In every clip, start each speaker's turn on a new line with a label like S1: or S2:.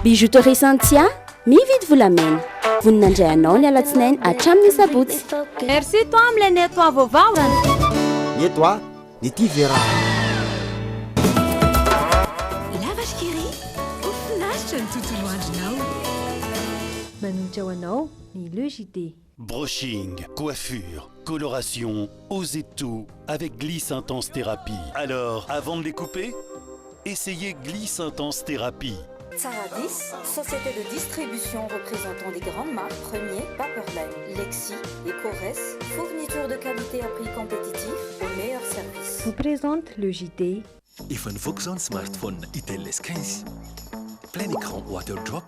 S1: Bijouterie Santia, mividy volamena. Voninandray anao ny alatsinainy hatramin'ny sabotsy.
S2: Merci toi amin'ilay nettoie vaovao.
S3: Nettoie, ny ty vera.
S4: Lavash kiri, ofinaritra ny tontolo andronao.
S2: Manolotra ho anao ny Le JT.
S5: Brushing, coiffure, coloration, osez tout avec Gliss Intense Thérapie. Alors, avant de les couper, essayez Gliss Intense Thérapie.
S6: Saradis, société de distribution représentant des grandes marques Premier, Paperline, Lexi et Corès, fourniture de qualité à prix compétitif au meilleur service.
S2: Vous présente Le JT.
S7: Efa nivoaka ny smartphone Itel S15, plein écran waterdrop,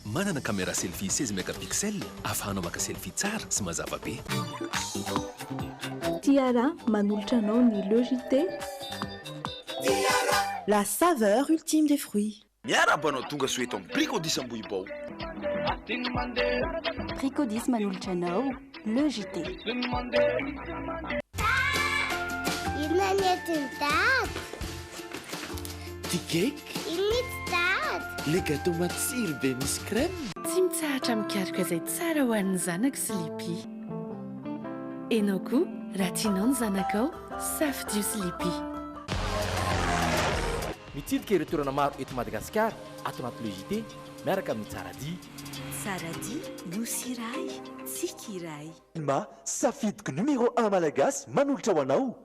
S7: manana caméra selfie 16 mégapixels afahanao maka selfie tsara sy mazava be.
S2: Tiara manolotra anao ny Le JT.
S8: La saveur ultime des fruits.
S9: Miarabanao tonga soeto amin'ny Pricodis Ambohibao.
S1: Pricodis manolotra anao Le JT.
S10: Ty cake? Le gâteau matsiro be misy crème.
S4: Tsy mitsahatra mikaroka izay tsara ho an'ny zanako sy lipi. Enao koa raha tianao ny zanakao safidio sy lipi.
S11: Mitsidika ireo toerana maro eto Madagasikara ato anaty Le JT miaraka amin'ny Tsaradia.
S4: Tsaradia, nosy iray, tsika iray.
S12: Ma safidiko numéro 1 malagasy manolotra ho anao.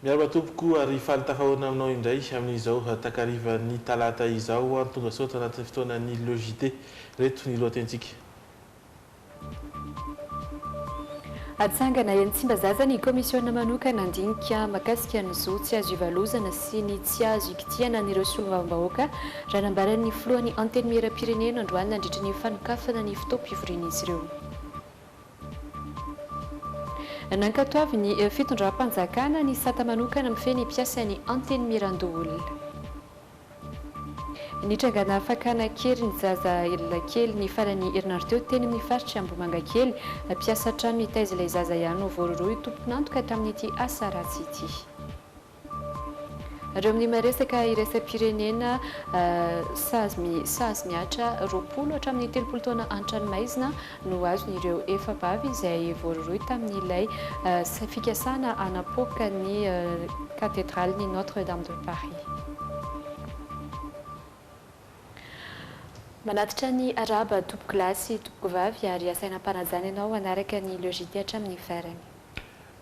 S13: Miaraba tompoko ary faly tafahoana aminao indray amin'izao takariva ny talata izao tonga saotra anatin'ny fotoana ny Le JT reto ny lohatentsika.
S14: Atsangana eny Tsimbazaza ny komisiona manokana andinika makasika ny zo tsy azo ivalozana sy ny tsy azo ikitiana n'ireo solombavambahoaka raha nambaran'ny filohan'ny anteny miera-pirenena androany nandritra ny fanokafana ny fitaom-pivoriana izy ireo. Nankatoavy ny fitondram-panjakana ny sata manokana mifeny mpiasan'ny anteny mirandoolona. Nitrangana fakana kely ny zaza elona kely ny farany herinandro teo teny amin'ny faritra Ambomanga kely mpiasa trano mitaiza ilay zaza ihany no voaroroy tompon'antoka tamin'ity asa ratsy ity. Ireo amin'ny maresaka iraisam-pirenena sazy miatra 20 hatramin'ny 30 taona an-tranomaizina no azon'ireo efabavy izay voaroroy tamin'ilay fikasana anapoaka ny cathédrale-ny Notre-Dame de Paris. Manatitra ny araba tompoko lahy sy tompoko vavy ary asaina ampanajana ianao anaraka ny Le JT hatramin'ny farany.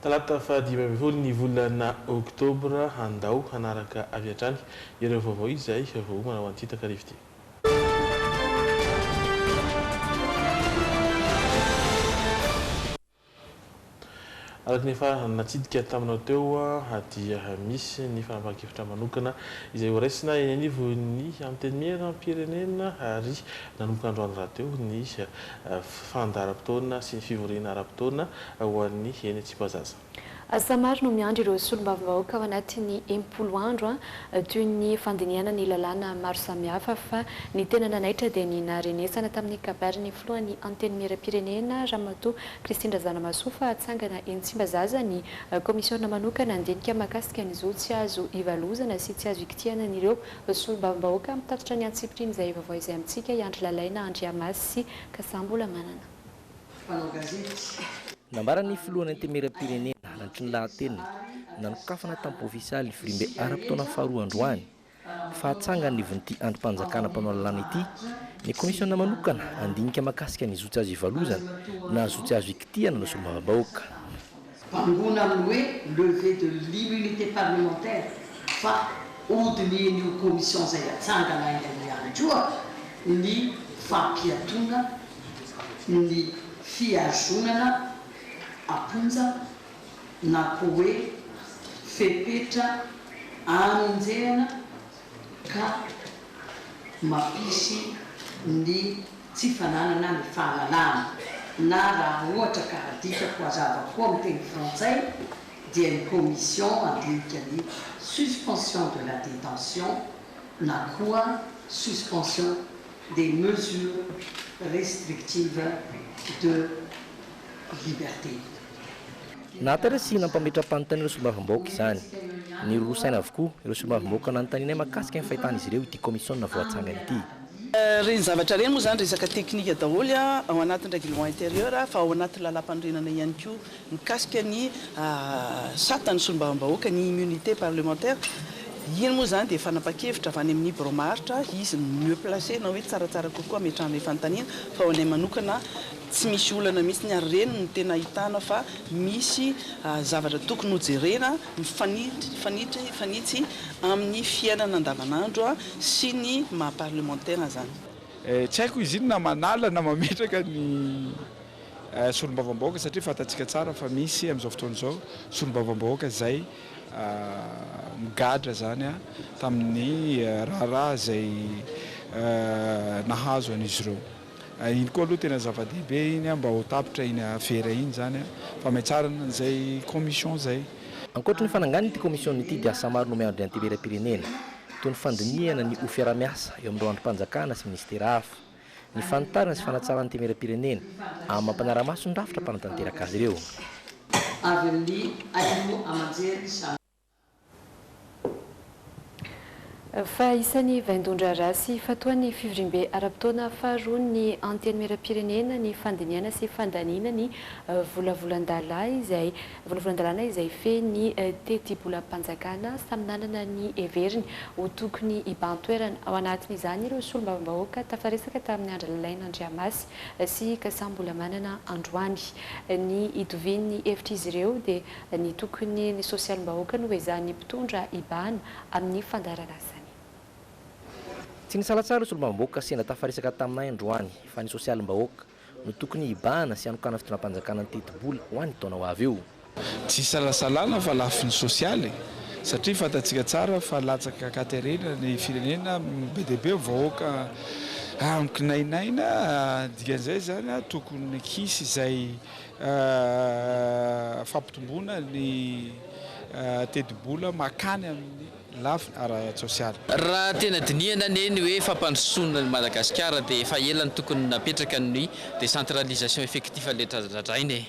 S13: Talata fahadimy ny volana oktobra andao hanaraka avy hatrany ireo vaovao izay vao manao an'ity takariva ity. Araka nefa natsidika taminao teo dia misy ny fanapahan-kevitra manokana izay horaisina eny anivon'ny anteny miera-pirenena ary nanomboka androany raha teo ny fandaharam-potoana sy ny fivoriana ara-potoana ho an'ny eny Tsimbazaza.
S14: Asa maro no miandry ireo solombavambahoaka ao anatin'ny 10 andro toy ny fandiniana ny lalàna maro samihafa fa ny tena nanaitra dia ny narenesana tamin'ny kabarin'ny filohan'ny anteny miera-pirenena Ramatoa Christine Razanamasoa atsangana eny Tsimbazaza ny komisiona manokana andinika makasika an'izao tsy azo ivalozana sy tsy azo ikitiana n'ireo solombavambahoaka mitatitra ny antsipitriny izay vaovao izay amintsika Andry Lalaina, Andriamasy sy Kasambola manana.
S11: Nambaran'ny filohan'ny anteny miera-pirenena nandritry ny lahateny nanokafana tampo ofisaly Firimbe ara-potoana faharoa androany fa atsangany nivon'ity androm-panjakana mpanao lalàna ity ny komisiona manokana andinika makasika ny zo tsy azo ivalozana na zo tsy azo ikitiana no solombavambahoaka.
S15: Bangona amin'ny hoe levée de l'immunité parlementaire fa odin'io komision izay atsangana eny amin'ny androa ny fampiatona ny fiazonana aponja na koa hoe fepetra anonjehana ka mampisy ny tsy fananana ny fahalalana na raha ohatra karadika koazava koa amin'ny teny frantsay dia ny commission andinika ny suspension de la détention na koa suspension des mesures restrictives de liberté.
S11: Nahatarasina nampametra-panontany ireo solombavambahoaka izany ny rosaina avokoa ireo solombavambahoaka nanontaniana mahakasika ny fahitana izy ireo ity commission voatsangana ity.
S16: Reny zavatra reny moa zany resaka teknika daholo ao anatin'ny règlement intérieur fa ao anatin'ny lalam-pandrenana ihany koa mikasika ny satan'ny solombavambahoaka ny immunité parlementaire. Iny moa zany dia fanapa-kevitra avy any amin'ny bromaritra izy mieux placé na hoe tsaratsara kokoa ametrahana fanontaniana fa ao anay manokana tsy misy olana mihitsy ny ary reny no tena ahitana fa misy zavatra tokony hojerena mifanitsy amin'ny fiainana andavanandro sy ny maha-parlementaire zany.
S17: Tsy haiko izy iny na manala na mametraka ny solombavambahoaka satria fantatsika tsara fa misy amin'izao fotoana izao solombavambahoaka izay migadra zany tamin'ny raharaha izay nahazo an'izy ireo. Iny koa aloha tena zava-dehibe iny mba ho tapitra iny afera iny zany fametrarana izay commission zay.
S11: Ankoatra ny fananganana ity commission ity dia asa maro no miandry antiveram-pirenena toy ny fandinihana ny ofiara-miasa eo amin'ny androm-panjakana sy ministera hafa ny fanotarana sy fanatsarana antiveram-pirenena amin'ny mampanara-maso ny rafitra mpanatanteraka azy ireo.
S14: Fa isan'ny vaindondra rasy fatoan'ny fivoriam-be aram-potoana faharoa ny antenimieram-pirenena ny fandiniana sy fandaniana ny volavolan-dalàna izay feny teti-bolam-panjakana samy nanana ny heveriny ho tokony hibantoerana ao anatin'izany ireo solombavambahoaka tafaresaka tamin'ny andro lalaina Andriamasy sy kasambola manana androany ny hitovian'ny hevitra izy ireo dia ny tokony ny sosialim-bahoaka no ezahany mpitondra hibahana amin'ny fandarana asany.
S11: Tsy nisalatsara ireo solombavambahoaka sena tafaresaka taminay androany fa ny sosialim-bahoaka no tokony hibahana sy hanokana fitondram-panjakana ny teti-bola ho an'ny taona ho avy eo.
S17: Tsy salasalana fa lafiny sosialy satria fantatsika tsara fa latsaka katerena ny firenena be dehibe vahoaka mikinainaina dikan'izay zany tokony kisy izay fampitomboana ny teti-bola makany amin'ny lafiny ara-sosialy.
S18: Raha tena dinihana neny hoe fampandrosoana ny Madagasikara dia efa elany tokony napetraka ny décentralisation effective letradradrainy.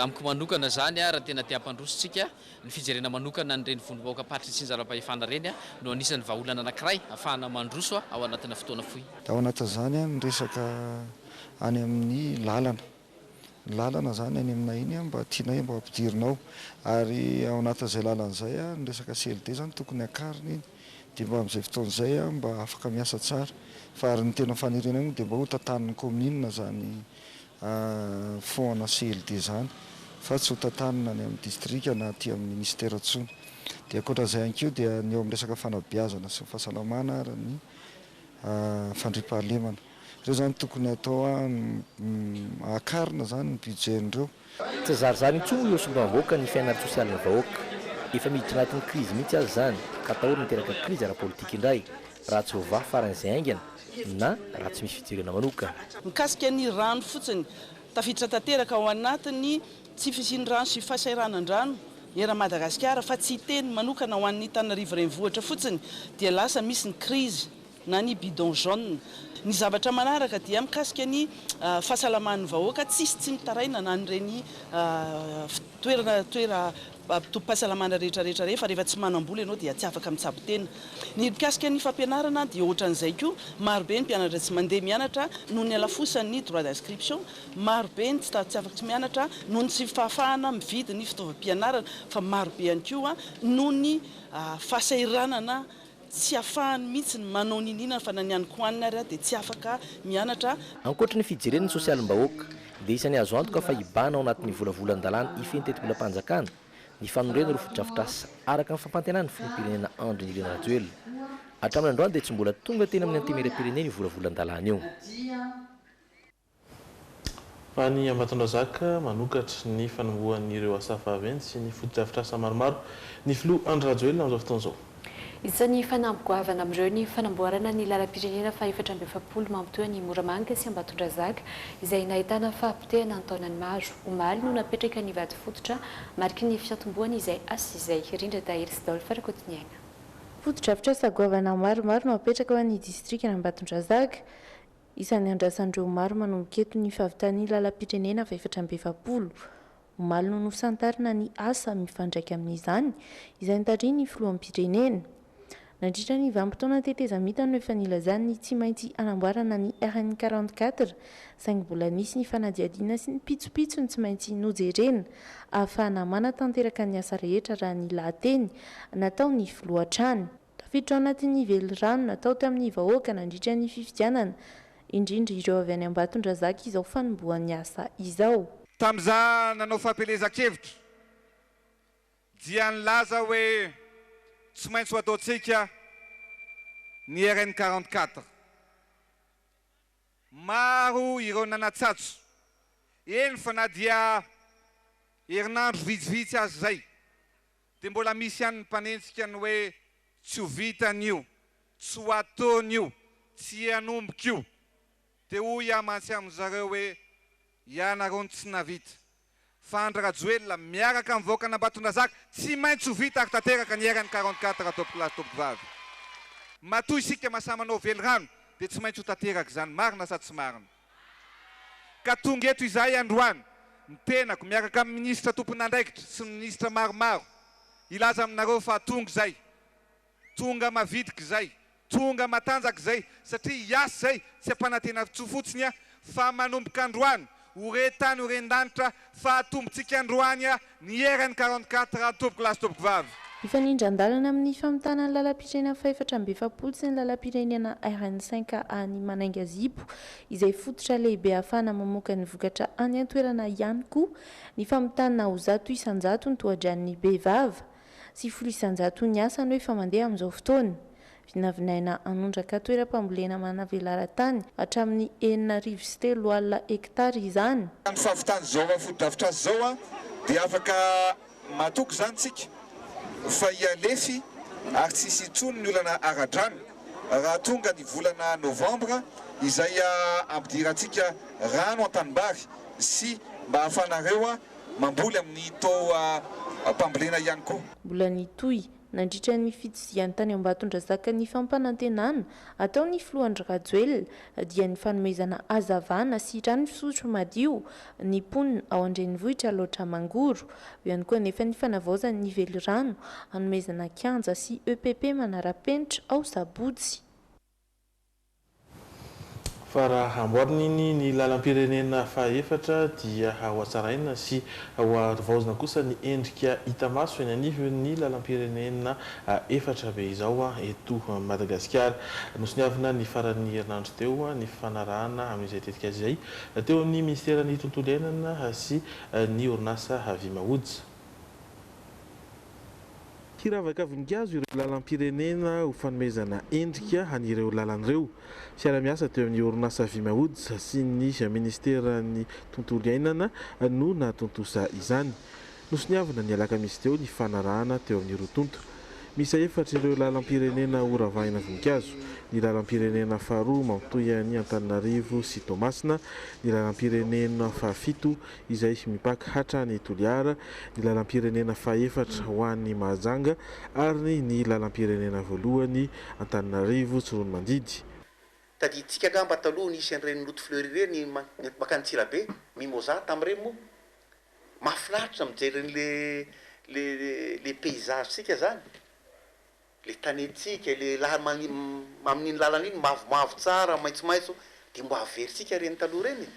S18: Amiko manokana zany raha tena tia hampandrositsika ny fijerena manokana ny reny vondrom-bahoaka patry sy ny zara-pahefana reny no anisan'ny vahaolana anankiray ahafahana mandroso ao anatina fotoana fohy.
S19: Ao anatin'izany ny resaka any amin'ny lalana zany any aminay iny mba tianay mba ampidirinao ary ao anatin'izay lalan'izay ny resaka CLD zany tokony akariny iny dia mba amin'izay fotoan'izay mba afaka miasa tsara fa ary ny tena fanirena dia mba ho tantanin'ny commune zany fonds CLD zany fa tsy ho tantanina ny amin'ny district na aty amin'ny ministère intsony dia ankoatran'izay ihany koa dia ny eo amin'ny resaka fanabeazana sy ny fahasalamana ary ny fandriam-pahalemana ireo zany tokony atao akarina zany ny budgetndreo.
S11: Tsy zarizary intsony ireo solombavambahoaka ny fiainana sosialy ny vahoaka efa miditra anatin'ny krizy mihitsy azy zany ka atahorana niteraka krizy ara-politika indray raha tsy hovaha faran'izay aingana na raha tsy misy fijerena manokana.
S16: Mikasika ny rano fotsiny tafiditra tanteraka ao anatiny tsy fisiany rano sy fahasairanandrano era Madagasikara fa tsy teny manokana ho an'ny Antananarivo renivohitra fotsiny dia lasa misy ny krizy na ny bidon jaune. Ny zavatra manaraka dia mikasika ny fahasalaman'ny vahoaka tsisy tsy mitaraina na nyreny toera mpitopy-pahasalamana rehetrarehetra rehefa rehefa tsy manam-bola ianao dia tsy afaka mitsabo tena. Ny mikasika ny fampianarana dia ohatran'izay koa marobe ny mpianatra tsy mandeha mianatra noho ny alafosan'ny droit d'inscription, marobe ny tsy afaka tsy mianatra noho ny tsy fahafahana mividy ny fitaovam-pianarana fa marobe ihany koa noho ny fahasairanana tsy afahany mihitsy ny manao ninina fa nanianiko hoanina ary dia tsy afaka mianatra.
S11: Ankoatra ny fijerena ny sosialim-bahoaka dia isan'ny azo antoka fa hibahana ao anatin'ny volavolan-dalàna ifeny teti-bolam-panjakana ny fanorena ireo fotodrafitrasa araka ny fampantenana ny filoham-pirenena Andry Nirina Rajoelina. Hatramin'ny androany dia tsy mbola tonga teny amin'ny antemera-pirenena io volavolan-dalàna io.
S13: Fa ny Ambatondrazaka manokatra ny fanombohan'ireo asa vaventy sy ny fotodrafitrasa maromaro ny filoha Andry Rajoelina amin'izao fotoana izao.
S14: Isan'ny fanamboavana amin'ireo ny fanamboarana ny lalam-pirenena fa 420 mampitoa ny Moramanga sy Ambatondrazaka izay nahitana fahampitehana ny taonany maro. Omaly no napetraka ny vady fototra mariky ny fiantomboany izay asizay. Rindra Dahiry sy Daolo Farakotiniaina.
S20: Foto-drafitra sagoavana maromaro no apetraka ho an'ny distrika Ambatondrazaka. Isan'ny andrasan'ireo maro manomboka eto ny fahavitany lalam-pirenena fa 420. Omaly no nosantarina ny asa mifandraika amin'izany izay nitariany ny filohan'ny pirenena. Nandritra ny vanim-potoana tetezamita no efa nilazany tsy maintsy anamboarana ny RN 44 saingy mbola nisy ny fanadihadiana sy ny pitsopitso ny tsy maintsy nojerena ahafahana manatanteraka ny asa rehetra raha ny lahateny natao ny filohatrany. Tafiditra ao anatin'ny velirano natao tamin'ny vahoaka nandritra ny fifidianana indrindra ireo avy any Ambatondrazaka izao fanombohan'ny asa izao.
S21: Tamin'izaho nanao fampelezan-kevitra dia nilaza hoe tsy maintsy ho ataontsika ny RN 44. Maro ireo nanatsatso eny fa na dia herinandro vitsivitsy azy zay dia mbola misy ihany ny mpanentsika ny hoe tsy ho vitan'io, tsy ho ataon'io, tsy hanomboka io. Dia hoy amantsy amin'izareo hoe ianareo tsy navita. Fa Andry Rajoelina miaraka amin'ny vahoaka Ambatondrazaka tsy maintsy ho vita ary tanteraka ny RN 44 atopoko lahy topoko vavy. Matoy isika mahasamanao velirano dia tsy maintsy ho tanteraka izany, marina sa tsy marina. Ka tonga eto izahay androany mitenako miaraka amin'ny ministra tompon'andraikitra sy ny ministra maromaro ilaza aminareo fa tonga izay, tonga mavidiky izay, tonga matanjaka izay satria iasy izay tsy ampanantena fotsiny fa manomboka androany horetany horen-danitra fa atombotsika androany ny RN 44 atopoko lahy topoko vavy.
S20: Ifanindran-dalana amin'ny famitana ny lalam-pirenena fa 420 sy ny lalam-pirenena RN 5 any Manainga Zipo izay fototra lehibe ahafahana mamoaka ny vokatra any an-toerana ihany koa ny famitana ho 100 isan-jato ny toadran'ny behivava sy 10 isan-jato ny asa no efa mandeha amin'izao fotoana. Vinavinaina anondraka toeram-pambolena manavelara-tany hatramin'ny 403 alina hektara izany.
S21: Ny fahavitany zao foto-drafitra azy zao dia afaka matoky izany tsika fa ialefy ary tsisy intsony ny olana ara-drano raha tonga ny volana novambra izay ampidirantsika rano an-tanimbary sy mba hahafanareo mamboly amin'ny tao mpambolena ihany koa.
S20: Mbola nitoy nandritra ny fitisian'ny tany Ambatondrazaka ny fampanantenana ataon'ny filohandry Rajoelina dia ny fanomezana hazavana sy rano fisotro madio ny mponina ao an-drenivohitra loatra mangoro. Eo ihany koa nefa ny fanavaozana ny velirano hanomezana kianja sy EPP manara-penitra ao Sabotsy.
S13: Fa raha amboariny ny lalam-pirenena faha-efatra dia ho hatsaraina sy ho vaozina kosa ny endrika hita maso eny anivon'ny lalam-pirenena efatra be izao eto Madagasikara. Nosoniavina ny faran'ny herinandro teo ny fanarahana amin'izay tetika izay teo amin'ny ministeran'ny tontolo iainana sy ny orinasa Vimaods. Hiravaka voninkazo ireo lalam-pirenena ho fanomezana endrika han'ireo lalan'ireo. Fiara-miasa teo amin'ny orinasa Vimaods sy ny ministeran'ny tontolo iainana no natontosa izany. Nosoniavina ny alakamisy teo ny fanarahana teo amin'ny rotonto. Misa efatra ireo lalam-pirenena horavahina voninkazo. Ny lalam-pirenena faharoa mampitoy ny Antananarivo sy Toamasina, ny lalam-pirenena fahafito izay mipaka hatra ny Toliara, ny lalam-pirenena faha-efatra ho an'ny Mahajanga ary ny lalam-pirenena voalohany Antananarivo sy Ronomandidy.
S22: Tadiditsika angamba taloha nisy an'ireny loto fleury ireny makany Tsirabe, mimoza tamin'ireny moa. Mahafinaritra mijery le paysage sika zany. Le tanetsika, le amin'iny lalana iny mavomavo tsara, maitsomaitso, dia mbo averisika reny taloha reny.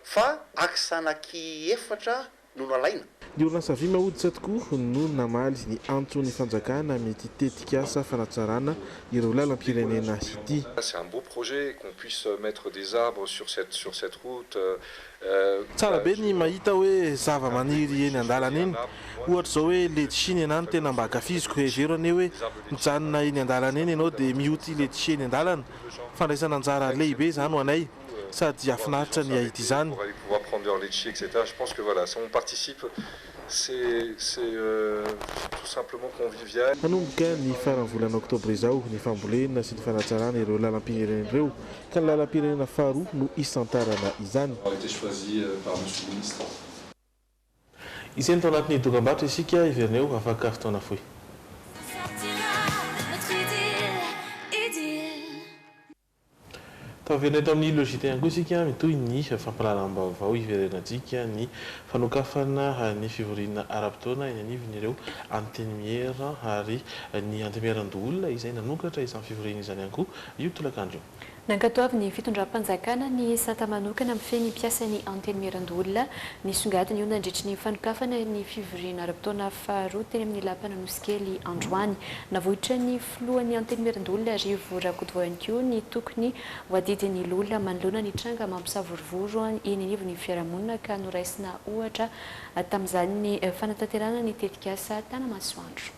S22: Fa akisanaky efatra no nalaina.
S13: Ny orinasa Vimaods tokoa no namaly ny antony fanjakana mety tetika asa fanatsarana ireo lalam-pirenena ity.
S23: C'est un beau projet qu'on puisse mettre des arbres sur cette route.
S13: Tsara be ny mahita hoe zava-maniry eny an-dalana eny. Ohatra zao hoe letchiny enany tena mba akafiziko hevero ane hoe mijanona eny an-dalana eny ianao dia mioty letchi eny an-dalana. Fandraisana anjara lehibe izany ho anay sady afinaritra ny ahita izany.
S23: Cambio Lecce, etc. Je pense que voilà, si on participe, c'est tout simplement convivial.
S13: Manomboka ny farany volana oktobra izao ny fambolena sy ny fanatsarana ireo lalam-pirenena ireo ka ny lalam-pirenena faharoa no isantarana izany.
S23: A été choisi par monsieur le ministre.
S13: Isany tao anatin'ny dokam-barotra isika iverineo afaka fotoana fohy. Taveneta amin'ny logité ihany koa isika mitoy ny fampalalam-baovao iverenantsika ny fanokafana ny fivoriana ara-potoana eny anivon'ireo antenimiera ary ny antenimieran-doolona izay nanokatra izany fivoriana izany ihany koa io tolakandro.
S14: Nankatoavy ny fitondram-panjakana ny sata manokana amin'ny feny mpiasa ny antenimieran-doolona ny songadiny io nandritry ny fanokafana ny fivoriana ara-potoana faharoa teny amin'ny lapana nosikely androany navohitra ny filohan'ny antenimieran-doolona Rivo Rakotovao ihany koa ny tokony hoadidin'ny olona manoloana ny tranga mampisavorovoro eny anivon'ny fiarahamonina ka noraisina ohatra tamin'izany ny fanatanterana ny tetikasa Tanamasoandro.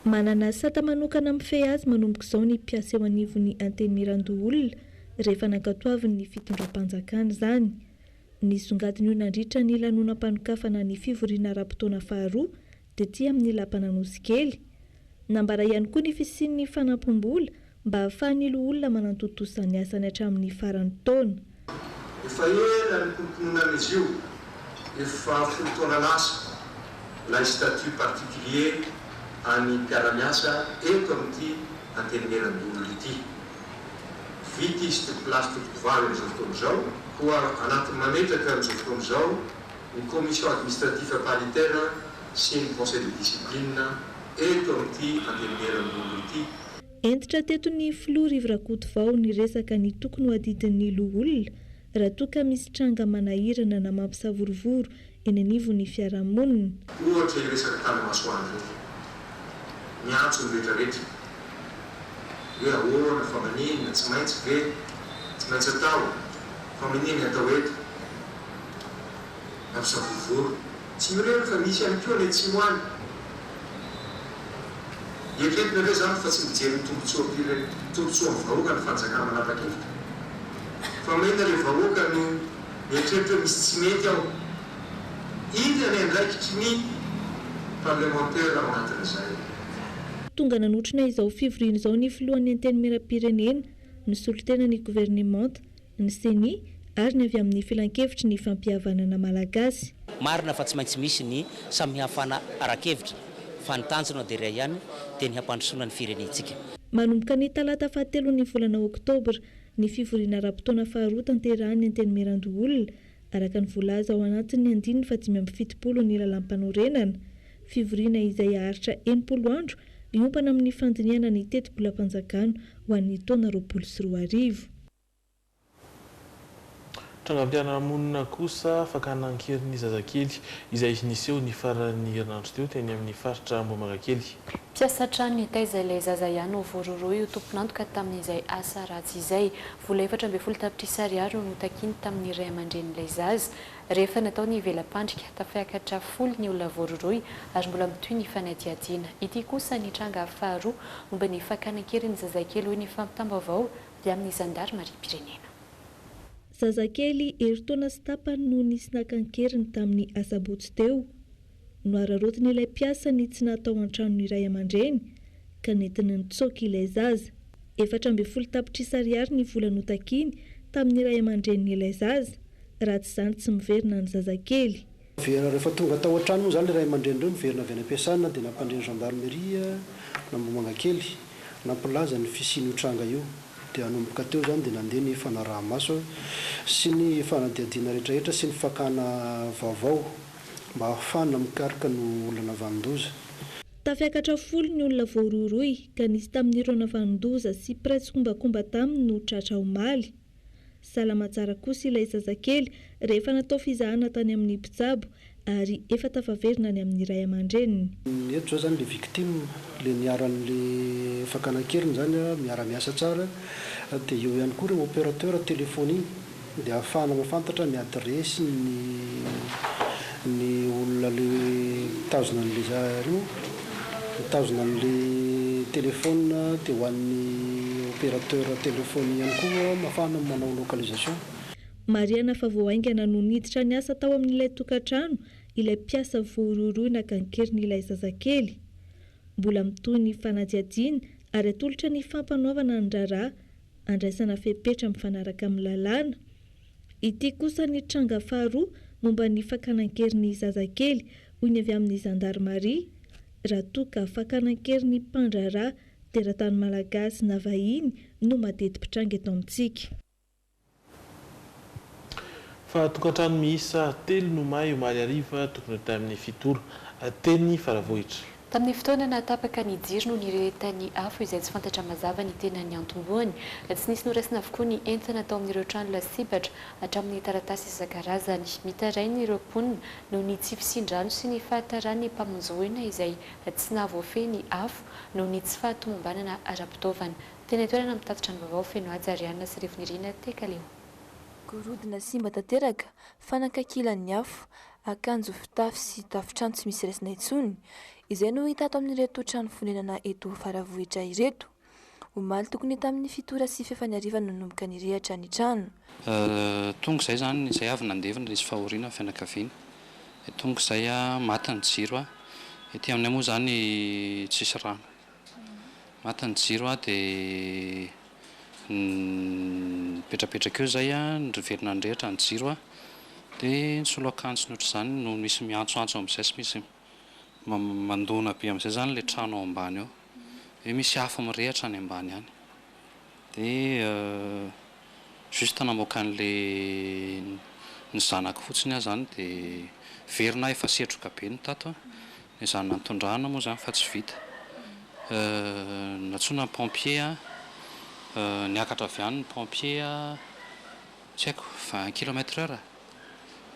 S3: Manana sata manokana amin'ny fe azy manomboka izao ny mpiasa eo anivon'ny antenimieran-doolona rehefa nankatoavy ny fitondram-panjakana izany. Ny songadiny io nandritra ny lanonam-panokafana ny fivoriana ara-potoana faharoa dia tia amin'ny lapana nosikely. Nambara ihany koa ny fisian'ny fanampom-bola mba ahafahan'ny olona manantotosa ny asany hatramin'ny faran'ny taona.
S5: Efa ela ny komponiana izy io, efa folo taona lasa, la statut particulier any mpiara-miasa eto amin'ity antenimieran-doolona ity. Vita izy place tokotovavy amin'izao fotoana izao, koa anatin'ny mametraka amin'izao fotoana izao ny commission administrative paritaire sy ny conseil de discipline eto amin'ity antenimieran-doolona ity.
S3: Entitra teto ny filoha Rivo Rakotovao ny resaka ny tokony ho adidin'ny olona raha toa ka misy tranga manahirana na mampisavorovoro eny anivon'ny fiarahamonina.
S5: Ohatra io resaka Tanamasoandro miantso ny rehetrarehetra hoe ahoana fa maninona tsy maintsy atao fa maninona atao eto mampisavorovoro tsy mirehana fa misy ihany koa ilay tsy moany eritreretina re zany fa tsy mijery ny tombotsoa amin'ny vahoaka ny fanjakana manapakevitra fa maina ilay vahoaka no mieritreretra misy tsy mety ao iny any andraikitry ny parlementaire ao anatin'izay.
S3: Tonga nanotrina izao fivoriana izao ny filohan'ny antenimieram-pirenena ny solon-tenan'ny gouvernemanta ny seni ary ny avy amin'ny filan-kevitry ny fampihavanana malagasy.
S6: Marina fa tsy maintsy misy ny samihafana ara-kevitra fa ny tanjona dia iray ihany dia ny hampandrosoana ny firenentsika.
S3: Manomboka ny talata fahatelon'ny volana oktobra ny fivoriana ara-potoana faharoa tanterahan'ny antenimieran-doolona araka ny voalaza ao anatin'ny 570 ny lalam-panorenana fivoriana izay aharitra 80 andro iompana amin'ny fandiniana ny teti-bolam-panjakana ho an'ny taona 2024.
S13: Trangam-piarahamonina kosa fakanankerin'ny zazakely izay niseho ny faran'ny herinandro teo teny amin'ny faritra Ambohimankakely.
S14: Mpiasa trano ny taiza ilay zaza ihany ho voaroroy ho tompon'antoka tamin'izay asa ratsy izay vola 420 tapitrisa ariary no notakiny tamin'ny ray aman-dren'ilay zaza rehefa natao ny velam-pandrika tafakatra folo ny olona voaroroy ary mbola mitoy ny fanadiadiana. Ity kosa ny tranga faharoa momba ny fakanankerin'ny zazakely hoy ny fampitam-baovao dia amin'ny Zandarmariam-pirenena.
S3: Zazakely eritaona sy tapany no nisy nakankeriny tamin'ny asabotsy teo. No ararotiny ilay mpiasa ny tsy natao an-trano ny ray aman-dreny ka netiny nitsoaka ilay zaza. 420 tapitrisa ariary ny vola notakiny tamin'ny ray aman-dreny ilay zaza raha tsy izany tsy miverina ny zazakely.
S24: Rehefa tonga tao an-trano moa izany ilay ray aman-dreny ireo miverina avy any am-piasana dia nampandreny gendarmerie Ambohimankakely nampilaza ny fisian'io tranga io. Dia anomboka teo zany dia nandeha ny fanaraha-maso sy ny fanadiadiana rehetrarehetra sy ny fakana vaovao mba ahafana mikarika ny olona vanon-doza.
S3: Tafiakatra folo ny olona voaroroy ka nisy tamin'ny irona vanon-doza sy presy kombakomba taminy no tratra omaly. Salama tsara kosa ilay zazakely rehefa natao fizahana tany amin'ny mpitsabo ary efa tafaverina ny amin'ny ray aman-dreniny.
S24: Eto zao zany ilay victime ilay niaran'ilay fakanankerininy zany miara-miasa tsara dia eo ihany koa ireo opérateur téléphonique dia ahafahana mahafantatra ny adresy ny olona le mitazona an'ilay zareo mitazona an'ilay téléphone dia ho an'ny opérateur téléphone ihany koa mahafahana manao localisation.
S3: mariana fa voaingana no niditra ny asa tao amin'ilay tokantrano ilay mpiasa voaroroina kankeriny zazakely. Mbola mitoy ny fanadihadiana ary atolotra ny fampanaovana ny raharaha andraisana fepetra mifanaraka amin'ny lalàna. Ity kosa ny tranga faharoa momba ny fakanan-keriny zazakely hoy ny avy amin'ny zandarmaria raha toka fakanan-keriny mpandraraha teratany malagasy na vahiny no madeti-pitranga eto amintsika.
S13: Fa tokantrano miisa 3 no may omaly ariva tokony tamin'ny fitoro teny faravohitra.
S14: Tamin'ny fotoana natapaka ny jiro no niretan'ny afo izay tsy fantatra mazava ny tena ny antomboany. Tsy nisy noraisina avokoa ny entana tao amin'ireo trano lasibatra hatramin'ny taratasy isan-karazany. Mitarainy ireo mponina no ny tsy fisindrano sy ny fahatarany mpamonjoina izay tsy nahavoafehy ny afo no ny tsy fahatomombanana ara-pitaovana. Tena toerana mitatitra ny vaovao feno Ajariana sy Rivinirina Tekaleo.
S20: Gorodona simba tanteraka, fanankakilan'ny afo, akanjo fitafy sy tafitrano tsy misy raisina intsony. Izay no hita ato amin'ireto trano fonenana eto faravohitra ireto. Omaly tokony tamin'ny fitora sy fefany no nomboka nirehatra ny trano.
S2: Tonga izay zany izay avy nandevina nisy fahoriana fianakaviana. Tonga izay maty ny jiro ety aminay moa zany tsisy rano. Maty ny jiro dia petrapetraka eo zay niverina nirehatra ny jiro dia nisolo-akanjo notra izany no misy miantsoantso amin'izay sy misy mandona be amin'izay zany le trano ao ambany ao. Dia misy afo mirehatra any ambany any. Dia juste namoaka an'le ny zanako fotsiny zany dia verina efa setroka be ny tato. Ny zany nantondrahana moa zany fa tsy vita. Natsoina ny pompier niakatra avy any ny pompier tsy haiko 20 km/h.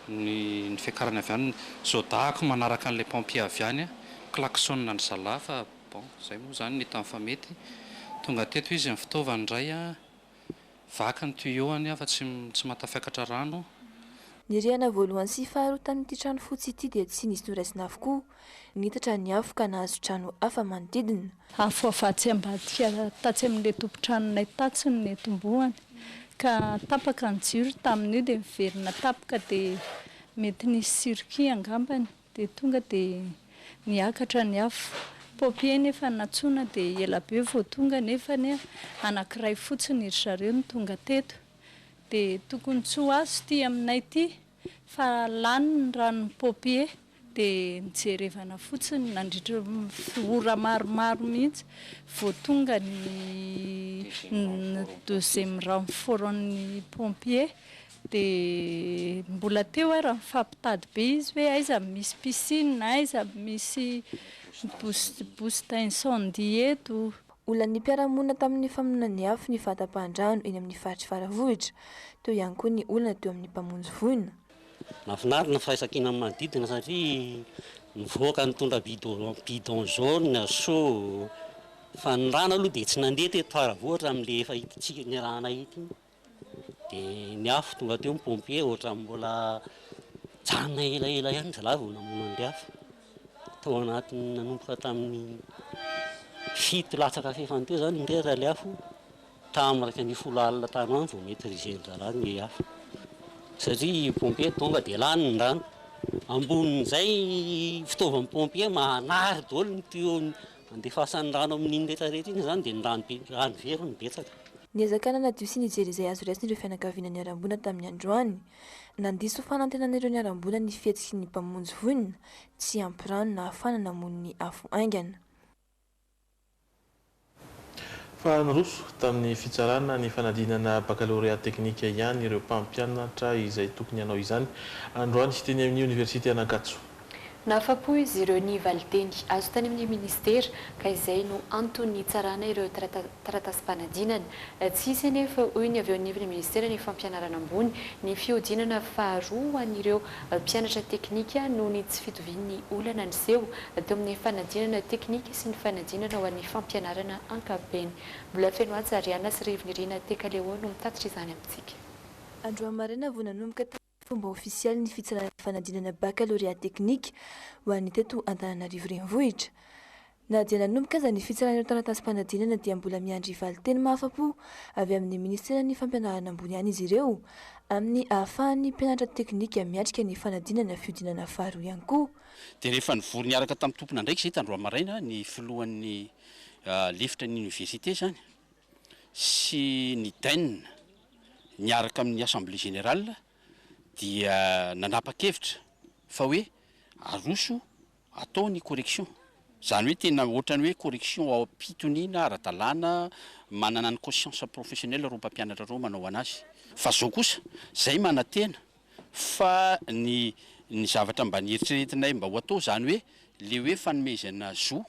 S2: Ny fiakarany avy any zodahako manaraka an'ilay pompier avy any klaksonina ny zalahy fa bon zay moa zany ny tamin'ny fa mety tonga teto izy ny fitaovany indray vaky ny tuyauany fa tsy matafiakatra rano.
S20: Nirehana voalohany sy faharoa tamin'ity trano fotsy ity dia tsy nisy noraisina avokoa. Nitatra ny afo ka nahazo trano hafa manodidina.
S7: Afo afatsy ambadika tatsy amin'ilay tompon-tranonay tatsiny ny tomboany ka tapaka ny jiro tamin'io dia miverina tapaka dia mety nisy circuit angambany dia tonga dia niakatra ny afo. Pompier nefa natsoina dia ela be vao tonga nefa anankiray fotsiny ry zareo ny tonga teto dia tokony tsy ho azo ity aminay ity fa lany ny ranon'ny pompier dia nijerevana fotsiny nandritra ora maromaro mihitsy vao tonga ny deuxième renfortn'ny pompier dia mbola teo raha mifampitady be izy hoe aiza misy piscine aiza misy boost incendie eto.
S20: Olona ny mpiara-monina tamin'ny famonina ny afo ny vatam-pandrano eny amin'ny faritry faravohitra. Teo ihany koa ny olona teo amin'ny mpamonjy voina.
S6: Nafinarina fahaisakina manodidina satria nivoaka nitondra bidon jaune so fa ny rano aloha dia tsy nandeha teto faravohitra amin'le efa hitantsika ny rana ity. Dia ny afo tonga teo ny pompier ohatra mbola janona elaela ihany zalahy vao namono ny afo. Tao anatin'ny nanomboka tamin'ny 7 latsaka fefany teo zany nirehatra le afo tamin'nyraka ny folo alina tany any vao maîtriser ny zalahy ny afo. Satria pompier tonga dia lany ny rano. Ambonin'izay fitaovan'ny pompier manary daholo ny tuyau andefasan'ny rano amin'iny rehetrarehetra iny zany dia ny rano very ny betsaka.
S20: Niazakana nadio sy nijery izay azo raisiny ireo fianakaviana ny arambona tamin'ny androany. Nandiso fanantenan'ireo ny arambona ny fihetsiky ny mpamonjy vonina tsy ampy rano na hafanana amon'ny afo aingana.
S13: Fa nyroso tamin'ny fitsarana ny fanadinana baccalauréat teknika ihany ireo mpampianatra izay tokony hanao izany androany sy teny amin'ny université Anankatso.
S14: Nafapo izy ireo ny valiteny azo tany amin'ny ministera ka izay no antony tsarana ireo taratasy-panadinana. Tsy isy anefa hoy ny avy eo anivon'ny ministera ny fampianarana ambony ny fiodinana faharoa an'ireo mpianatra teknika no ny tsy fitovian'ny olana niseho teo amin'ny fanadinana teknika sy ny fanadinana ho an'ny fampianarana ankapobeny. Mbola feno Ajariana sy Rivinirina Tekaleo no mitatitra izany amintsika.
S20: Androamarina vao nanomboka fomba ofisialy ny fitsarana fanadinana baccalauréat teknika ho an'ny teto Antananarivo renivohitra.
S1: Na dia nanomboka aza ny fitsarana taratasy-panadinana dia mbola miandry valiteny mahafa-po avy amin'ny ministerany fampianarana ambony any izy ireo amin'ny ahafahan'ny mpianatra teknika miatrika ny fanadinana fiodinana faharoa ihany koa.
S8: Dia rehefa nivory niaraka tamin'ny tompona ndraiky izay tandroa maraina ny filohan'ny lefitra ny université zany sy ny DEN niaraka amin'ny assemblée générale dia nanapa-kevitra fa hoe aroso atao ny correction. Zany hoe tena ohatrany hoe correction ao am-pitoniana ara-dalàna manana ny conscience professionnelle reo mpampianatra reo manao anazy. Fa zao kosa zay manantena fa ny zavatra mba nieritreretinay mba ho atao zany hoe le hoe fanomezana zo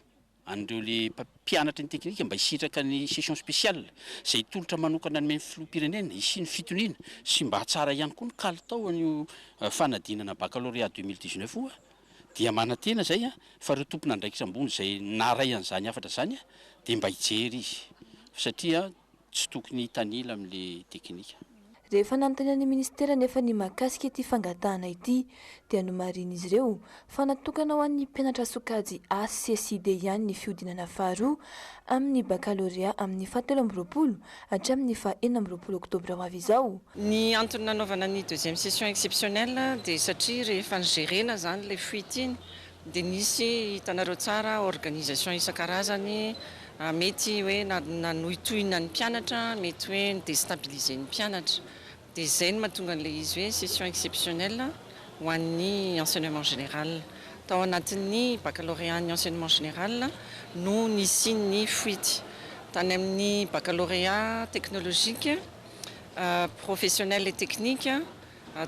S8: an'ireo le mpianatra ny teknika mba hisitraka ny session spéciale zay tolotra manokana ny filoham-pirenena isiny fitoniana sy mba hatsara ihany koa ny kalitao an'io fanadinana baccalauréat 2019 oa dia manantena zay fa reo tompona ndraikitra ambony zay naray an'izany afatra zany dia mba hijery izy satria tsy tokony hitanila amin'le teknika.
S1: Rehefa nanontanian'ny ministera nefa ny mahakasika ity fangatahana ity dia nomariny izy ireo fa natokana ho an'ny mpianatra sokajy ACCD ihany ny fiodinana faharoa amin'ny baccalauréat amin'ny 17 hatramin'ny 24 oktobra ho avy izao.
S9: Ny antony nanaovana ny deuxième session exceptionnelle dia satria rehefa nigerena zany le fuite iny dia nisy hitanareo tsara organisation isan-karazany mety hoe nanohitohina ny mpianatra, mety hoe déstabiliser ny mpianatra. Dia izay no mahatonga an'ilay izy hoe session exceptionnelle ho an'ny enseignement général. Tao anatin'ny baccalauréat ny enseignement général no nisy ny fuite. Tany amin'ny baccalauréat technologique, professionnel et technique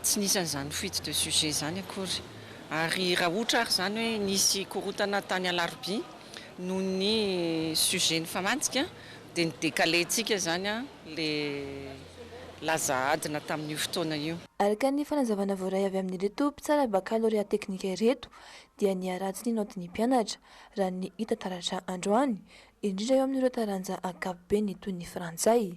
S9: tsy nisy an'izany fuite de sujet zany akory. Ary raha ohatra ary zany hoe nisy korotana tany alarobia noho ny sujet ny famantsika dia nidécalentsika zany le laza adina tamin'io fotoana io.
S1: Araka ny fanazavana voaray avy amin'ireto mpitsara baccalauréat teknika ireto dia niaratsy ny naotin'ny mpianatra raha ny hita taratra androany indrindra eo amin'ireo taranja ankapobeny toy ny frantsay.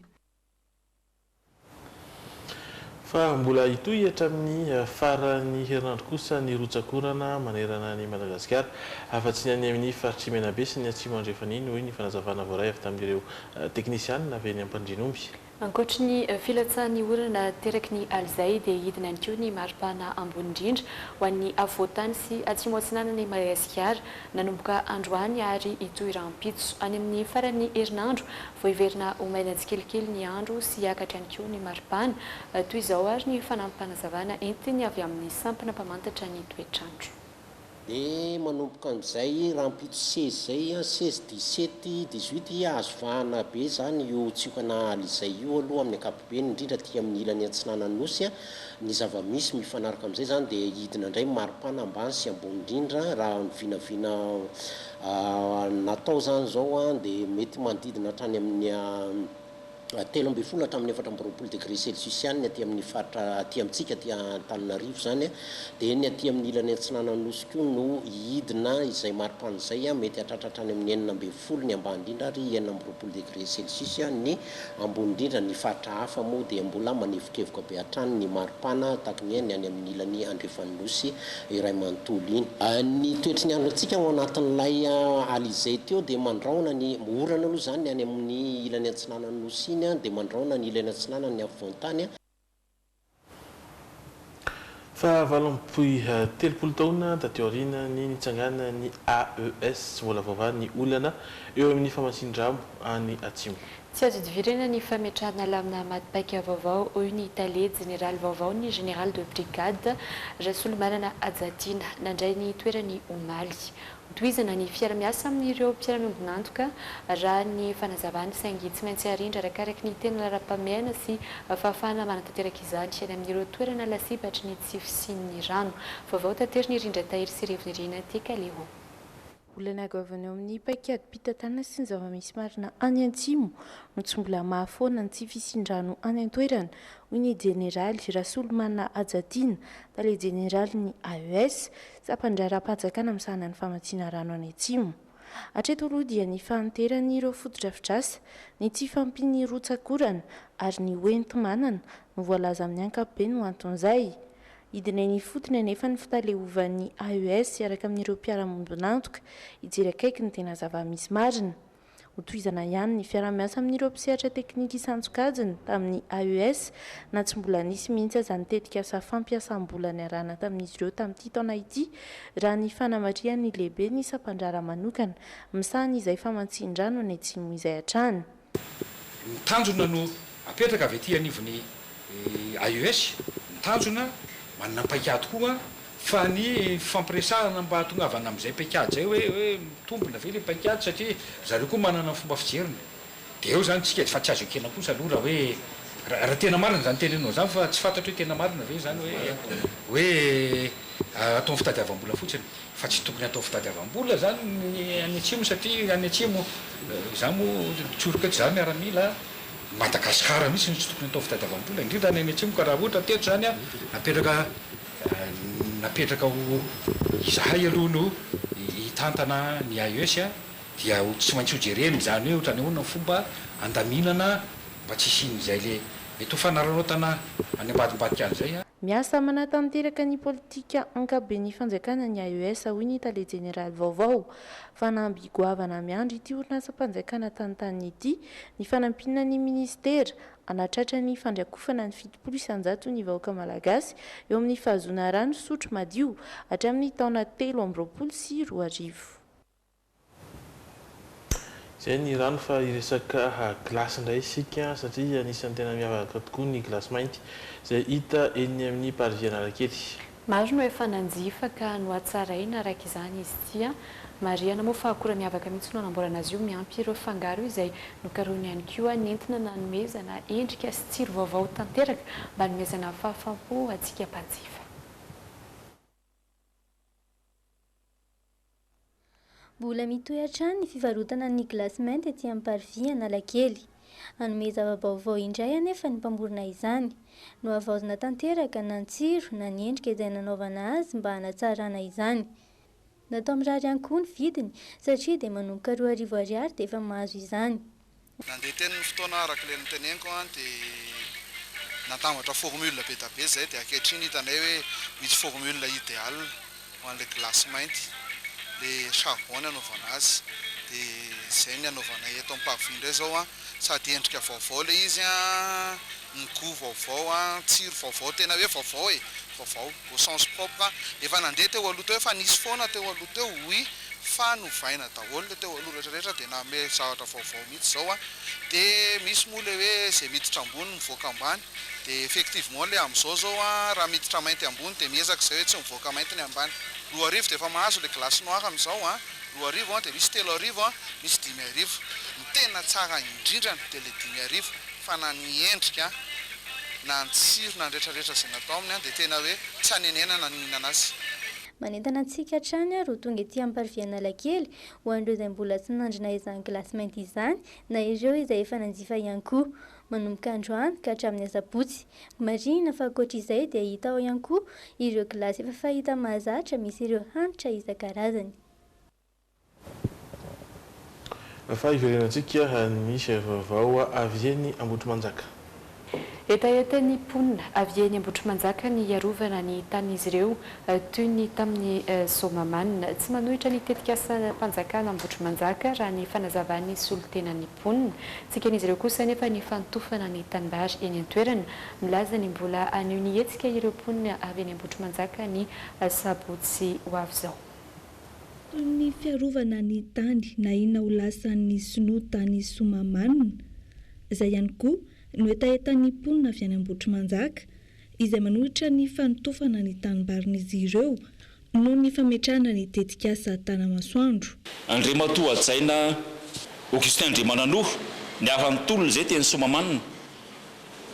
S13: Fa mbola itoy hatramin'ny farany herinandro kosa ny rotsakorana manerana ny Madagasikara afa-tsy ny amin'ny faritra Menabe sy ny atsimo andrefany noho ny fanazavana voaray avy tamin'ireo teknisianina avy ny Ampandrinomby.
S14: Ankoatra ny filatsan'ny orana teraky ny alzay dia hidina ihany koa ny maripana ambony indrindra ho an'ny avoatany sy atsimo atsinanany Madagasikara nanomboka androany ary itoy rahampitso any amin'ny farany herinandro vao hiverina ho maina tsikelikely ny andro sy hiakatra ihany koa ny maripana toy izao ary ny fanampanazavana entiny avy amin'ny sampana mpamantatra ny toetrandro.
S10: Dia manomboka amin'izay rahampitso 16 zay 16 17 18 azo vahana be zany io tsiokana alizay io aloha amin'ny ankapobeny indrindra tia amin'ny ilany antsinana nosy ny zava-misy mifanaraka amin'izay zany dia hidina indray maripana ambany sy ambony indrindra raha vinavina natao zany zao dia mety manodidina hatrany amin'ny 13 hatramin'ny 14 degré celsius ihany ny aty amin'ny faritra aty amintsika aty Antananarivo zany dia ny aty amin'ny ilany antsinana nosy koa no hidina izay maripana izay mety hatratratrany amin'ny 19 ny ambany indrindra ary 19 degré celsius ny ambony indrindra. Ny faritra hafa moa dia mbola manevokevoka be hatrany ny maripana tahaka ny any amin'ny ilany andrefanosy iray manontolo iny. Ny toetry ny andro antsika ao anatin'ilay alizay teo dia mandraona ny orana aloha zany any amin'ny ilany antsinana nosy dia mandraona ny ilany antsinana ny afovoan-tany.
S13: Fa valompoy 30 taona taty aoriana ny nitsangana ny AES vola vaovao ny olana eo amin'ny famasindramo any atsimo.
S14: Tsy azo idivirana ny fametrahana lamina matipaika vaovao hoy ny tale général vaovao ny général de brigade Rasolomanana Adjatina nandray ny toerany Omaly. Toizana ny fiara-miasa amin'ireo mpiara-miombonantoka raha ny fanazavany saingy tsy maintsy arindra arakaraka ny tena lara-pameana sy fahafahana manatanteraka izany any amin'ireo toerana lasibatry ny tsify sy ny rano. Vaovao tatery ny rindra tahiry sy revonirina tika leho.
S20: Olana agaovana eo amin'ny paikady mpitantanana sy ny zava-misy marina any Antsimo no tsy mbola mahafoana ny tsy fisin-drano any an-toerana hoy ny jeneraly Rasolomanana Adjatina tale jeneraly ny AES sampandrara-panjakana misahana ny famatsiana rano any Antsimo. Hatreto aloha dia ny fahanteran'ireo fotodrafitrasa ny tsy fampiny rotsakorana ary ny hoenti-manana no voalaza amin'ny ankapobeny ho anton'izay. idinay ny fotony anefa ny fitaleovan'ny AES araka amin'ireo mpiara-mondoanantoka ijery akaiky ny tena zava-misy marina. Hotoizana ihany ny fiara-miasa amin'ireo mpisehatra teknika isan-tsokajiny tamin'ny AES na tsy mbola nisy mihitsy aza nitetika asa fampiasam-bola niarahana tamin'izy ireo tamin'ity taona ity raha ny fanamarian'ny lehibe ny isam-pandrara manokana misahana izay famantsian-drano any atsimo izay hatrany.
S4: Ny tanjona no apetraka avy ety anivon'ny AES, ny tanjona manana paikady koa fa ny fampiresahana mba tongavana amin'izay paikady zay hoe mitombona ve le paikady satria zareo koa manana fomba fijeriny. Dia eo zany tsika fa tsy azo ekena kosa aloha raha hoe raha tena marina zany tenenao zany fa tsy fantatra hoe tena marina ve zany hoe atao fitadiavam-bola fotsiny fa tsy tokony atao fitadiavam-bola zany any atsimo satria any atsimo zany moa tsoroka tsy zany miaramila Madagasikara mihitsy tsy tokony atao fitadiavam-bola indrindra any atsimo ka raha ohatra teto zany napetraka izahay aloha no hitantana ny AES dia tsy maintsy hojereny zany hoe ohatrany ahoana fomba andaminana mba tsy isin'izay le mety ho fanararaotana any ambadimbadika an'izay.
S20: Miasa manatanteraka ny politika ankaben'ny fanjakana ny AES hoy ny tale jeneraly vaovao fa namby goavana miandry ity orinasa mpanjakana tanontany ity ny fanampinana ny ministera anatratra ny fandrakofana ny 700 ny vahoaka malagasy eo amin'ny fahazona rano sotro madio hatramin'ny taona 2023 sy 2024.
S13: Izay ny rano fa iresaka glasy indray isika satria anisan'ny tena miavaka tokoa ny glasy mainty izay hita eny amin'ny Parvian'Analakely.
S14: Maro no efa nanjifa ka nohatsaraina araka izany izy tia mariana moa fa akora miavaka mihitsy no anamboarana azy io miampy ireo fangaro izay nokarony ihany koa nentina nanomezana endrika sy tsiro vaovao tanteraka mba nomezana fahafaham-po antsika mpanjifa.
S12: Mbola mitohy hatrany ny fivarotana ny glasy mainty etỳ amin'ny Parvian'Analakely. Hanomeza vaovao indray anefa ny mpamorona izany no havaozana tanteraka na ny tsiro na ny endrika izay nanaovana azy mba hanatsarana izany. Natao mirary ihany koa ny vidiny satria dia manomboka 2,000 ariary dia efa mahazo izany.
S15: Nandeha teny ny fotoana araka ilay noteneniko dia natambatra formule be da be zay dia ankehitriny hitanay hoe misy formule idéal ho an'ilay glasy mainty. Le charbon anaovana azy dia zay ny anaovana eto amin'ny Parvis indray zao sady endrika vaovao le izy ny goût vaovao tsiro vaovao tena hoe vaovao vaovao au sens propre efa nandeha teo aloha teo efa nisy foana teo aloha teo oui fa novaina daholo le teo aloha rehetrarehetra dia name zavatra vaovao mihitsy zao dia misy moa le hoe zay miditra ambony mivoaka ambany dia effectivement le amin'izao zao raha miditra mainty ambony dia miezaka zay hoe tsy mivoaka mainty ny ambany. 2 arivo dia efa mahazo le glasy noir amin'izao 2 arivo dia misy 3 arivo misy 5 arivo ny tena tsara indrindrany dia le 5 arivo fa na ny endrika na ny tsiro na rehetrarehetra izay natao aminy dia tena hoe tsy hanenenana ny mihinana azy.
S12: Manentana antsika hatrany ary ho tonga etỳ amin'ny Parvian'Analakely ho an'ireo izay mbola tsy nandrina izany glasy mainty izany na ireo izay efa nanjifa ihany koa manomboka androany ka hatramin'ny asabotsy. Marina fa ankoatra izay dia hita ao ihany koa ireo glasy efa fahita mahazatra misy ireo hanitra isan-karazany.
S13: Fa iverenantsika misy vaovao avy eny Ambotrimanjaka.
S14: Etaetan'ny mponina avy eny Ambotrimanjaka ny iarovana ny tanin'izy ireo toy ny tamin'ny Somamanina tsy manohitra ny tetika asa mpanjakana Ambotrimanjaka raha ny fanazavan'ny solotenan'ny mponina tsikan'izy ireo kosa nefa ny fantofana ny tanimbary eny an-toerana milaza ny mbola anio ny hetsika ireo mponina avy eny Ambotrimanjaka ny sabotsy ho avy izao.
S3: Ny fiarovana ny tany na inona ho lasan'ny sonotany Somamanina izay ihany koa no etaetan'ny mponina avy any Ambotrimanjaka izay manohitra ny fanotofana ny tanimbarin'izy ireo noho ny fametrahana ny tetikasa Tanamasoandro.
S17: Andriamatoa Jaina Augustin Andriamananoho ny avantolona izay teny Somamanina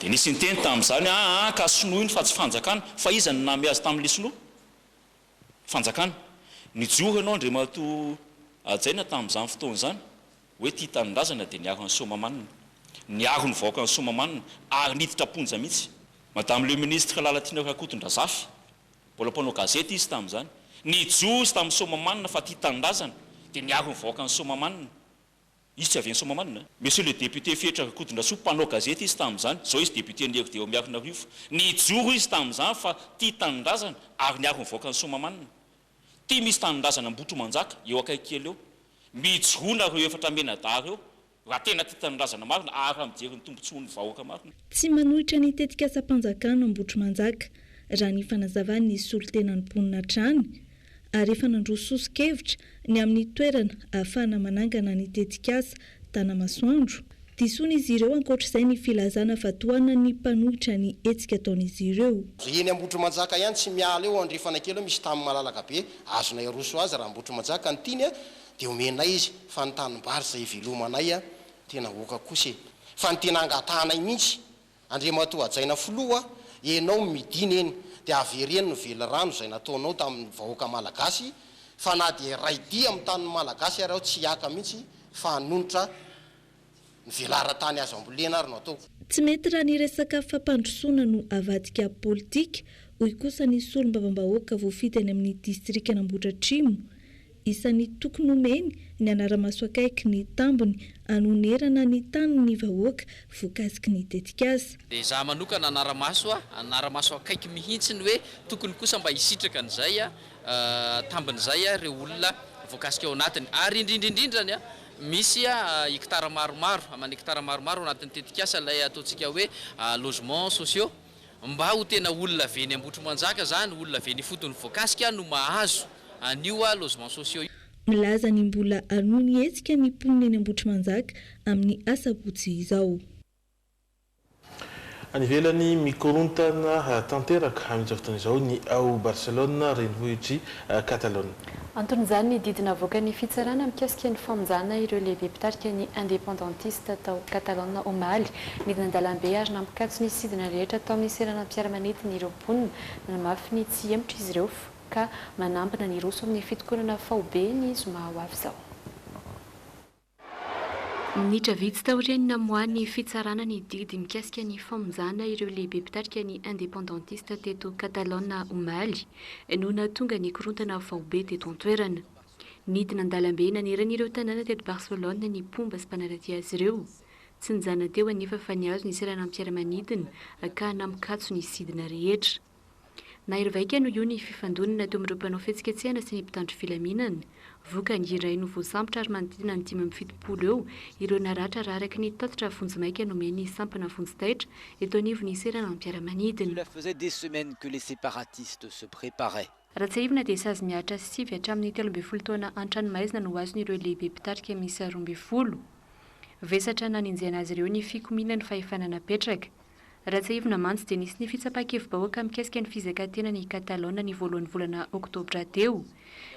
S17: dia nisy niteny tamin'izany ka sonoiny fa tsy fanjakana fa iza ny name azy tamin'ilay sonoa fanjakana. Nijohy ianao Andriamatoa Jaina tamin'izany fotoana izany hoe tia tanindrazana dia niaro ny Somamanina. Niaro ny vahoaka ny Somamanina ary niditra-ponja mihitsy madame le ministre Lalatiana Rakotondrazafy mbola mpanao gazety izy tamin'izany nijohy izy tamin'ny Somamanina fa tia tanindrazana dia niaro ny vahoaka ny Somamanina izy tsy avy ny Somamanina. Monsieur le député Fietra Kodindrasoa mpanao gazety izy tamin'izany, zao izy député ny Erdeo Miakinarivo. Nijoro izy tamin'izany fa tia tanindrazana ary niaro mivoaka ny Somamanina. Tia misy tanindrazana Ambotro Manjaka eo akaiky kely eo. Mijoroana reo efatra menadara eo. Raha tena tia tanindrazana marina ary mijery ny tombontsoan'ny vahoaka marina.
S3: Tsy manohitra ny tetikasa-panjakana Ambotro Manjaka raha ny fanazavany ny solo-tenan'ny mponina trany ary efa nandrososo-kevitra ny amin'ny toerana ahafahana manangana ny tetikasa Tanamasoandro. Disoiny izy ireo ankoatr'izay ny filazana fatoana ny mpanohitra ny hetsika ataon'izy ireo.
S10: Eny Ambotro Manjaka ihany tsy miala eo andrefana kely misy tamin'ny malalaka be azona iroso azy raha Ambotro Manjaka ny tiany dia omenay izy fa ny tanimbary izay velomanay tena hoaka kosa fa ny tena angatanay mihitsy Andriamatoa Hajaina Filoha enao midina eny dia avereny ny vely rano izay nataonao tamin'ny vahoaka malagasy fa na dia ray dia amin'ny tanin'ny malagasy ary ao tsy hiaka mihitsy fa hanonitra ny velara-tany azo ambolena ary no atao.
S3: Tsy mety raha ny resaka fampandrosoana no avadika politika hoy kosa ny solombavam-bahoaka voafity any amin'ny distrikana Ambohidratrimo. Isan'ny tokony omeny ny anara-maso akaiky ny tambony anonerana ny tanin'ny vahoaka voakasiky ny tetikasa.
S11: Dia izaho manokana anara-maso akaiky mihitsy ny hoe tokony kosa mba hisitraka an'izay tambin'izay ireo olona voakasika ao anatiny ary indrindrindrany misy hektara maromaro amany hektara maromaro anatin'ny tetikasa ilay ataontsika hoe logement sociaux mba ho tena olona veny Ambotro Manjaka zany olona veny fotony voakasika no mahazo anio logement sociaux.
S3: Milaza ny mbola anohy hetsika ny mponina eny Ambotro Manjaka amin'ny asabotsy izao.
S13: Any ivelany mikorontana tanteraka amin'izao fotoana izao ny ao Barcelona renivohitry Catalogne.
S14: Anton'izany ny didina avoaka ny fitsarana mikasika ny famonjana ireo lehibe mpitarika ny indépendantiste tao Catalogne omaly midina an-dalambe ary nampikatso ny sidina rehetra tao amin'ny serana mpiara-manidina ireo mponina namafy ny tsy emotra izy ireo ka manambana ny roso amin'ny fitokonana faobe ny zoma ho avy izao. Minitra vitsy taoriany namoany fitsarana ny didy mikasika ny famonjana ireo lehibe mpitarika ny indépendantiste teto Catalogne omaly no nahatonga ny korontana faobe teto an-toerana. Nidina an-dalambe naneran'ireo tanàna teto Barcelone ny pomba sy mpanaraty azy ireo. Tsy nijana teo anefa fa niazo ny serana mpiara-manidina ka namikatso ny sidina rehetra. Na irvaika no io ny fifandonana teo amin'ireo mpanao fihetsiketsehana sy ny mpitandro filaminana. Voka ny iray no voasambotra ary manodidina ny 570 eo ireo naratra raha araky ny tatitra fonjomaika nomeny sampana fonjotaitra eto anivony serana mpiara-manidina.
S16: Cela faisait des semaines que les séparatistes se préparaient.
S14: Raha tsy arivina dia sazy miatra sivy hatramin'ny 13 taona an-tranomaizina no azon'ireo lehibe mpitarika misy 12. Vesatra naninjana azy ireo ny fikomina ny fahefanana petraka. Raha tsy arivina mantsy dia nisy ny fitsapakevim-bahoaka mikasika ny fizakantena ny Catalogne ny voalohan'ny volana oktobra teo.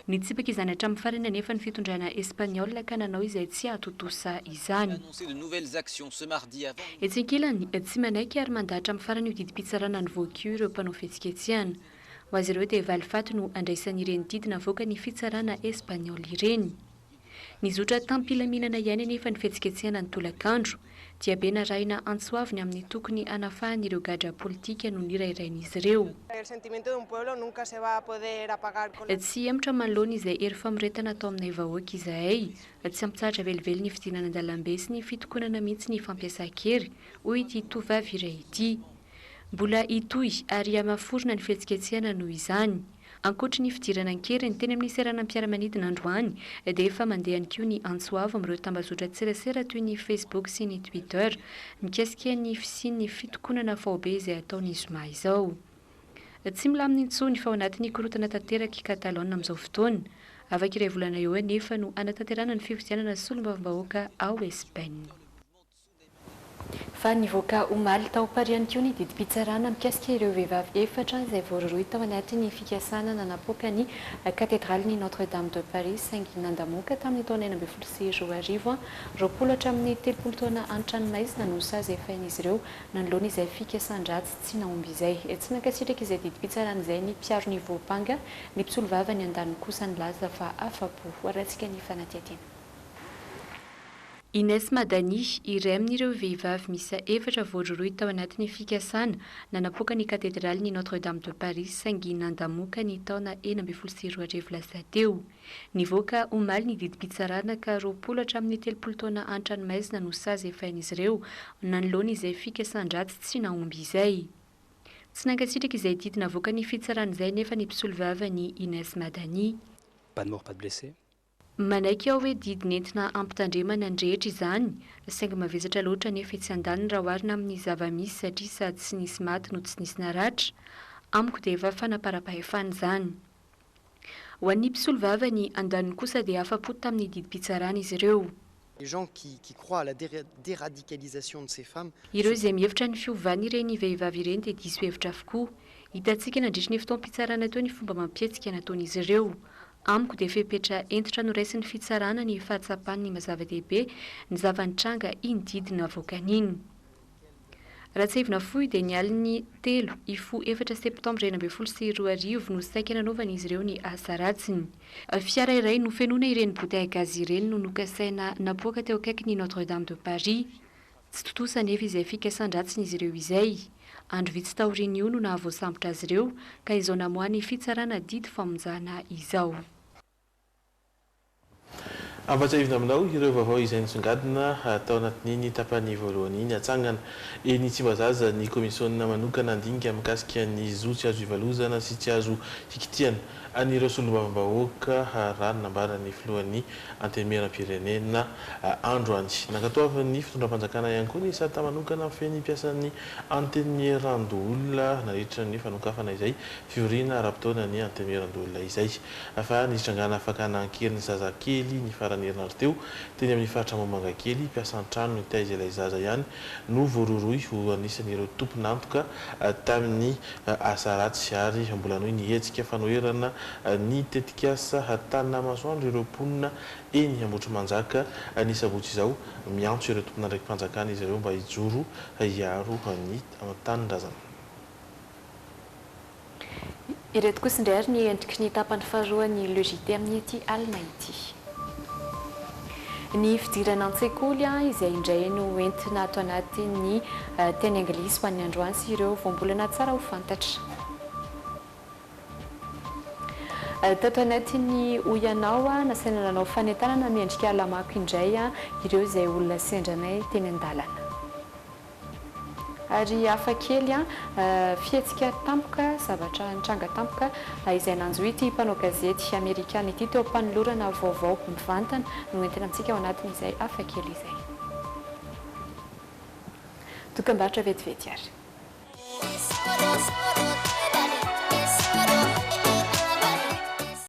S14: Nitsipaka izany hatramin'ny farany anefa ny fitondrana Espanol ka nanao izay tsy ahatotosa izany. Etsy ankilany tsy manaiky ary mandahatra amin'ny farany didi-pitsarana ny voakio ireo mpanao fihetsiketsehana. Ho azy ireo dia valifaty no andraisan'ireny didina avoaka ny fitsarana Espanol ireny. Nizotra tampilaminana ihany anefa ny fihetsiketsehana ny tolakandro. Dia be narahina antsoaviny amin'ny tokony anafahan'ireo gadra politika no nirairain'izy ireo. Tsy emotra manoloana izay hery famoretana atao aminay vahoaka izahay. Tsy ampitsahatra velively ny fidinana an-dalambe sy ny fitokonana mihitsy ny fampiasa-kery hoy ity tovavy iray ity. Mbola itoy ary amaforona ny fihetsiketsehana noho izany. Ankoatra ny fidirana an-kery ny teny amin'ny serana mpiara-manidina androany dia efa mandeha ihany koa ny antsoavo amin'ireo tambazotra tserasera toy ny Facebook sy ny Twitter mikasika ny fisian'ny fitokonana faobe izay ataony zoma izao. Tsy milamina intsony fa ao anatin'ny korontana tanteraka Catalogne amin'izao fotoana. Afaka iray volana eo anefa no anatanterana ny fifidianana solombavam-bahoaka ao Espagne. Fa nivoaka omaly tao pariany koa ny didi-pitsarana mikasika ireo vehivavy efatra izay voaroroy tao anatin'ny fikasana nanapoaka ny katedraly Notre-Dame de Paris saingy nandamoaka tamin'ny taona 2024 roapolo hatramin'ny 30 taona an-tranomaizina no sazy efain'izy ireo nanoloana izay fikasan-dratsy tsy naomby izay. Tsy nankasitraka izay didi-pitsarana izay ny mpiaro ny voapanga ny mpisolo vava ny an-daniny kosa ny laza fa afapo ho aratsika ny fanatiatiana.
S18: Ines Madani iray amin'ireo vehivavy misa efatra voaroroy tao anatin'ny fikasana nanapoaka ny katedraly ny Notre-Dame de Paris saingy nandamoaka ny taona 2024 lasa teo. Nivoaka omaly ny didim-pitsarana ka 20 hatramin'ny 30 taona an-tranomaizina no sazy efain'izy ireo nanoloana izay fikasan-dratsy tsy naomby izay. Tsy nankasitraka izay didy navoaka ny fitsarana izay nefa ny mpisolo vavany Ines Madani.
S19: Pas de mort, pas de blessé.
S18: Manaiky ao hoe didy nentina ampitandremana ny rehetra izany, saingy mavesatra loatra nefa tsy andaniny raha oharina amin'ny zava-misy satria sady tsy nisy maty no tsy nisy naratra, amiko dia efa fanaparam-pahefana izany. Ho an'ny mpisolo vavany andaniny kosa dia afa-po tamin'ny didim-pitsarana izy ireo.
S21: Les gens qui croient à la déradicalisation de ces femmes.
S18: Ireo izay mihevitra ny fiovana ireny vehivavy ireny dia diso hevitra avokoa. Hitantsika nandritra ny fotoam-pitsarana teo ny fomba mampietsika nataon'izy ireo. Amiko dia fepetra entitra noraisin'ny fitsarana ny fahatsapan'ny mazava-dehibe ny zavan-tranga iny didina avoakan'iny. Ratsevina fohy dia ny aliny 3 ifo 4 septambra 2024 no saika nanaovan'izy ireo ny asa ratsiny. Fiara iray no fenoana ireny bouteille gaz ireny no nokasaina napoaka teo akaiky ny Notre-Dame de Paris. Tsy totosa nefa izay fikasan-dratsin'izy ireo izay. Andro vitsy taoriany io no nahavoasambotra azy ireo ka izao namoahany fitsarana didy famonjana izao.
S13: Ampatsahivina aminao ireo vaovao izay nisongadina tao anatin'iny tapany voalohany iny atsangana eny Tsimbazaza ny komisiona manokana andinika mikasika ny zo tsy azo ivalozana sy tsy azo hikitiana anireo solombavam-bahoaka rano nambarany filohan'ny antemeram-pirenena andro any. Nankatoavan'ny fitondram-panjakana ihany koa ny sata manokana feny piasan'ny antemeran-doolona naritra ny fanokafana izay fiorina ara-potoana ny antemeran-doolona izay. Fa nitrangana fakana ankeliny zazakely ny farany herinandro teo teny amin'ny faritra Mamangakely piasa an-trano ny taiza ilay zaza ihany no voaroroy ho anisan'ireo tompon'antoka tamin'ny asa ratsy ary mbola noho ny hetsika fanoherana ny tetikasa tanina masoandro ireo mponina eny Ambotrimanjaka ny sabotsy izao miantso ireo tompona ndraiky mpanjakana izy ireo mba hijoro hiaro ny tanindrazana.
S14: Ireto kosa indray ary ny endriky ny tapany faharoa ny logité amin'ny ety alina ity. Ny fidirana an-tsekoly izay indray no entina ato anatin'ny teny anglisy ho an'ny androany sy ireo voambolana tsara ho fantatra. Tato anatin'ny Oyanao nasaina nanao fanentanana miendrika lamako indray ireo izay olona sendranay teny an-dalana. Ary hafa kely fihetsika tampoka zavatra nitranga tampoka izay nanjohy ity mpanao gazety amerikana ity teo mpanolorana vaovao mivantana no entina amintsika ao anatin'izay hafa kely izay. Dokam-barotra vetivety ary.